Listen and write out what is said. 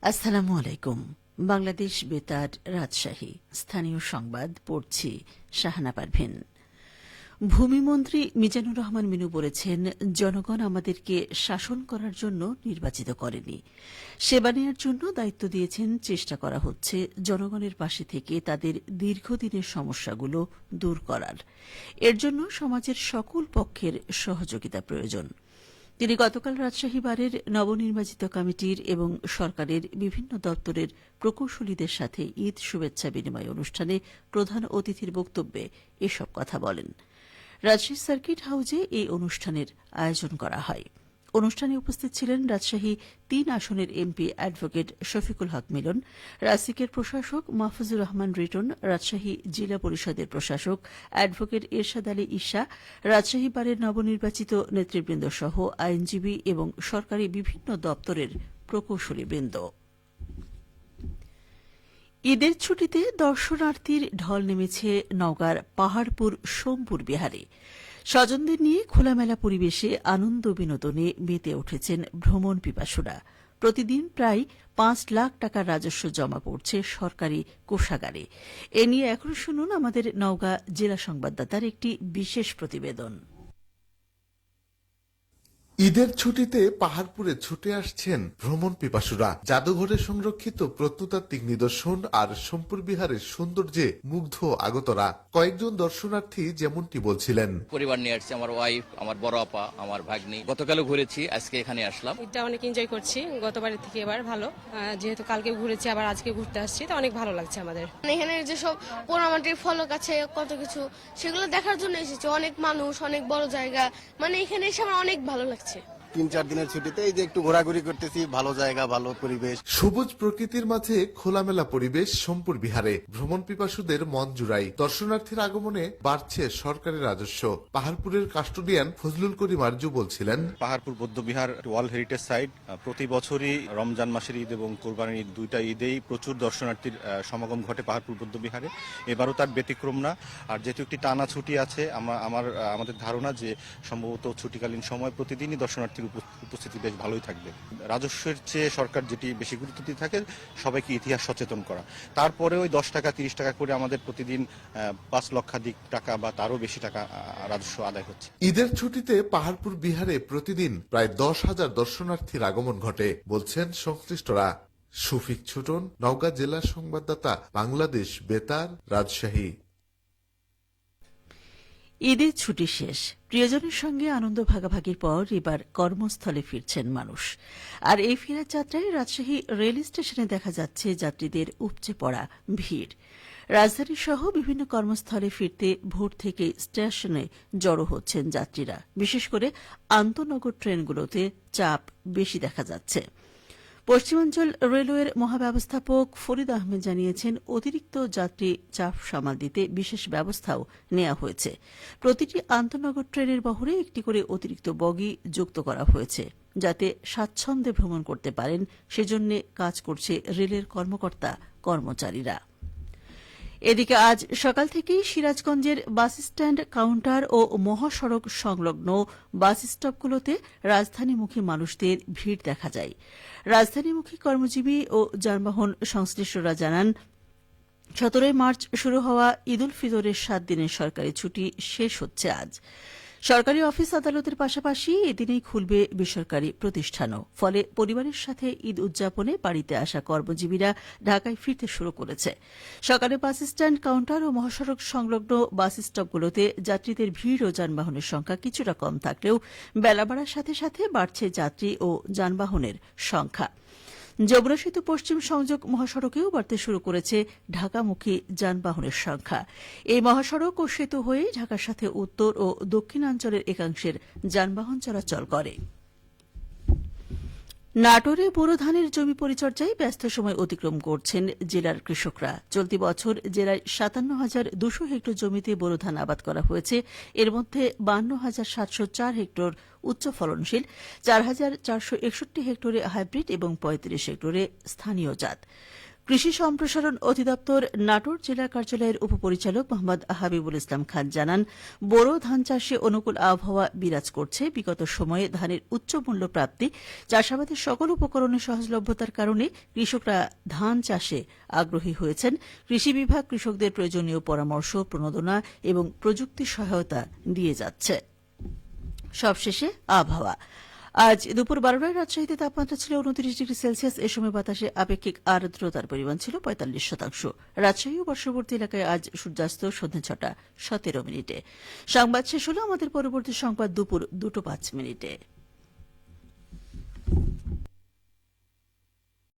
আসসালামু আলাইকুম। বাংলাদেশ বেতার, রাজশাহী। স্থানীয় সংবাদ পড়ছি শাহানা পারভিন। ভূমিমন্ত্রী মিজানুর রহমান মিনু বলেছেন, জনগণ আমাদেরকে শাসন করার জন্য নির্বাচিত করেনি, সেবা নেওয়ার জন্য দায়িত্ব দিয়েছেন। চেষ্টা করা হচ্ছে জনগণের পাশে থেকে তাদের দীর্ঘদিনের সমস্যাগুলো দূর করার। এর জন্য সমাজের সকল পক্ষের সহযোগিতা প্রয়োজন। তিনি গতকাল রাজশাহী বারের নবনির্বাচিত কমিটির এবং সরকারের বিভিন্ন দপ্তরের প্রকৌশলীদের সাথে ঈদ শুভেচ্ছা বিনিময় অনুষ্ঠানে প্রধান অতিথির বক্তব্যে এসব কথা বলেন। রাজশাহী সার্কিট হাউজে এই অনুষ্ঠানের আয়োজন করা হয়। অনুষ্ঠানে উপস্থিত ছিলেন রাজশাহী ৩ আসনের এমপি অ্যাডভোকেট শফিকুল হক মিলন, রাসিকের প্রশাসক মাহফুজুর রহমান রিটন, রাজশাহী জেলা পরিষদের প্রশাসক অ্যাডভোকেট এরশাদ আলী ঈশা, রাজশাহী বারের নবনির্বাচিত নেতৃবৃন্দ সহ আইনজীবী এবং সরকারি বিভিন্ন দপ্তরের প্রকৌশলীবৃন্দ। ঈদের ছুটিতে দর্শনার্থীর ঢল নেমেছে নওগাঁর পাহাড়পুর সোমপুর বিহারে। স্বজনদের নিয়ে খোলামেলা পরিবেশে আনন্দ বিনোদনে মেতে উঠেছেন ভ্রমণ পিপাসুরা। প্রতিদিন প্রায় ৫ লাখ টাকার রাজস্ব জমা পড়ছে সরকারি কোষাগারে। এ নিয়ে এখন শুনুন আমাদের নওগাঁ জেলা সংবাদদাতার একটি বিশেষ প্রতিবেদন। ঈদের ছুটিতে পাহাড়পুরে ছুটে আসছেন ভ্রমণ পিপাসুরা। জাদুঘরে সংরক্ষিত প্রত্নতাত্ত্বিক নিদর্শন আর সোমপুর বিহারের সৌন্দর্যে মুগ্ধ আগতরা। কয়েকজন দর্শনার্থী যেমনটি বলছিলেন, পরিবার নিয়ে আসছি, আমার ওয়াইফ, আমার বড় আপা, আমার ভাগ্নি। গতকালও ঘুরেছি, আজকে এখানে আসলাম। এটা অনেক এনজয় করছি, গতবারের থেকে এবার ভালো। যেহেতু কালকে ঘুরেছি আবার আজকে ঘুরতে আসছি, তো অনেক ভালো লাগছে আমাদের। এখানে যেসব পোড়ামাটির ফলক আছে, কত কিছু, সেগুলো দেখার জন্য এসেছি। অনেক মানুষ, অনেক বড় জায়গা, মানে এখানে এসে আমার অনেক ভালো লাগছে। ৩-৪ দিনের ছুটিতে এই যে একটু ঘোরাঘুরি করতেছি, ভালো জায়গা, ভালো পরিবেশ, সবুজ প্রকৃতির মাঝে খোলামেলা পরিবেশ সোমপুর বিহারে ভ্রমণ পিপাসুদের মন জুড়াই। দর্শনার্থীর আগমনে বাড়ছে সরকারি রাজস্ব। পাহাড়পুরের কাস্টোডিয়ান ফজলুল করিম আরজু বলছিলেন, পাহাড়পুর বৌদ্ধবিহার ওয়ার্ল্ড হেরিটেজ সাইট। প্রতি বছরই রমজান মাসের ঈদ এবং কোরবানির ঈদ, দুইটা ঈদেই প্রচুর দর্শনার্থীর সমাগম ঘটে পাহাড়পুর বৌদ্ধবিহারে। এবারও তার ব্যতিক্রম না। আর যেহেতু একটি টানা ছুটি আছে, আমাদের ধারণা যে সম্ভবত ছুটিকালীন সময় প্রতিদিনই দর্শনার্থী উপস্থিতি বেশ ভালোই থাকবে। রাজস্বের চেয়ে সরকার যেটি বেশি গুরুত্ব দিয়ে থাকে, সবাইকে ইতিহাস সচেতন করা। তারপরে ওই ১০ টাকা ৩০ টাকা করে আমাদের প্রতিদিন ৫ লক্ষাধিক টাকা বা তারও বেশি টাকা রাজস্ব আদায় হচ্ছে। ঈদের ছুটিতে পাহাড়পুর বিহারে প্রতিদিন প্রায় ১০,০০০ দর্শনার্থীর আগমন ঘটে বলছেন সংশ্লিষ্টরা। শফিক ছোটন, নওগাঁ জেলার সংবাদদাতা, বাংলাদেশ বেতার, রাজশাহী। ঈদের ছুটি শেষ, প্রিয়জনের সঙ্গে আনন্দ ভাগাভাগির পর এবার কর্মস্থলে ফিরছেন মানুষ। আর এই ফেরার যাত্রায় রাজশাহী রেল স্টেশনে দেখা যাচ্ছে যাত্রীদের উপচে পড়া ভিড়। রাজধানী সহ বিভিন্ন কর্মস্থলে ফিরতে ভোর থেকে স্টেশনে জড়ো হচ্ছেন যাত্রীরা। বিশেষ করে আন্তনগর ট্রেনগুলোতে চাপ বেশি দেখা যাচ্ছে। পশ্চিমাঞ্চল রেলওয়ের মহাব্যবস্থাপক ফরিদ আহমেদ জানিয়েছেন, অতিরিক্ত যাত্রী চাপ সামাল দিতে বিশেষ ব্যবস্থাও নেওয়া হয়েছে। প্রতিটি আন্তনগর ট্রেনের বহরে একটি করে অতিরিক্ত বগি যুক্ত করা হয়েছে, যাতে স্বাচ্ছন্দ্যে ভ্রমণ করতে পারেন। সেজন্য কাজ করছে রেলের কর্মকর্তা কর্মচারীরা। এদিকে আজ সকাল থেকেই সিরাজগঞ্জের বাসস্ট্যান্ড, কাউন্টার ও মহাসড়ক সংলগ্ন বাস স্টপগুলোতে রাজধানীমুখী মানুষদের ভিড় দেখা যায়। রাজধানীমুখী কর্মজীবী ও যানবাহন সংশ্লিষ্টরা জানান, ১৭ মার্চ শুরু হওয়া ঈদ উল ফিতরের ৭ দিনের সরকারি ছুটি শেষ হচ্ছে আজ। সরকারি অফিস আদালতের পাশাপাশি এদিনেই খুলবে বেসরকারি প্রতিষ্ঠানও। ফলে পরিবারের সাথে ঈদ উদযাপনে বাড়িতে আসা কর্মজীবীরা ঢাকায় ফিরতে শুরু করেছে। সকালে বাস স্ট্যান্ড, কাউন্টার ও মহাসড়ক সংলগ্ন বাস স্টপগুলোতে যাত্রীদের ভিড় ও যানবাহনের সংখ্যা কিছুটা কম থাকলেও বেলা বাড়ার সাথে সাথে বাড়ছে যাত্রী ও যানবাহনের সংখ্যা। যমুনা সেতু পশ্চিম সংযোগ মহাসড়কেও বাড়তে শুরু করেছে ঢাকামুখী যানবাহনের সংখ্যা। এই মহাসড়ক ও সেতু হয়ে ঢাকার সাথে উত্তর ও দক্ষিণাঞ্চলের একাংশের যানবাহন চলাচল করে। নাটোরে বোরো ধানের জমি পরিচর্যায় ব্যস্ত সময় অতিক্রম করছেন জেলার কৃষকরা। চলতি বছর জেলায় ৫৭,২০০ হেক্টর জমিতে বোরো ধান আবাদ করা হয়েছে। এর মধ্যে ৫২,৭০৪ হেক্টর উচ্চ ফলনশীল, ৪,৪৬১ হেক্টরে হাইব্রিড এবং ৩৫ হেক্টরে স্থানীয় জাত। কৃষি সম্প্রসারণ অধিদপ্তর নাটোর জেলা কার্যালয়ের উপপরিচালক মোহাম্মদ হাবিবুল ইসলাম খান জানান, বোরো ধান চাষে অনুকূল আবহাওয়া বিরাজ করছে। বিগত সময়ে ধানের উচ্চ মূল্য প্রাপ্তি, চাষাবাদের সকল উপকরণের সহজলভ্যতার কারণে কৃষকরা ধান চাষে আগ্রহী হয়েছেন। কৃষি বিভাগ কৃষকদের প্রয়োজনীয় পরামর্শ, প্রণোদনা এবং প্রযুক্তি সহায়তা দিয়ে যাচ্ছে। সবশেষে আবহাওয়া। আজ দুপুর 12টায় রাজশাহীতে তাপমাত্রা ছিল 29 ডিগ্রি সেলসিয়াস। এ সময় বাতাসে আপেক্ষিক আর্দ্রতার পরিমাণ ছিল 45%। রাজশাহী ও পার্শ্ববর্তী এলাকায় আজ সূর্যাস্ত সন্ধ্যা 6টা 17 মিনিটে। সংবাদ শেষ হল। আমাদের পরবর্তী সংবাদ দুপুর 2:05 মিনিটে।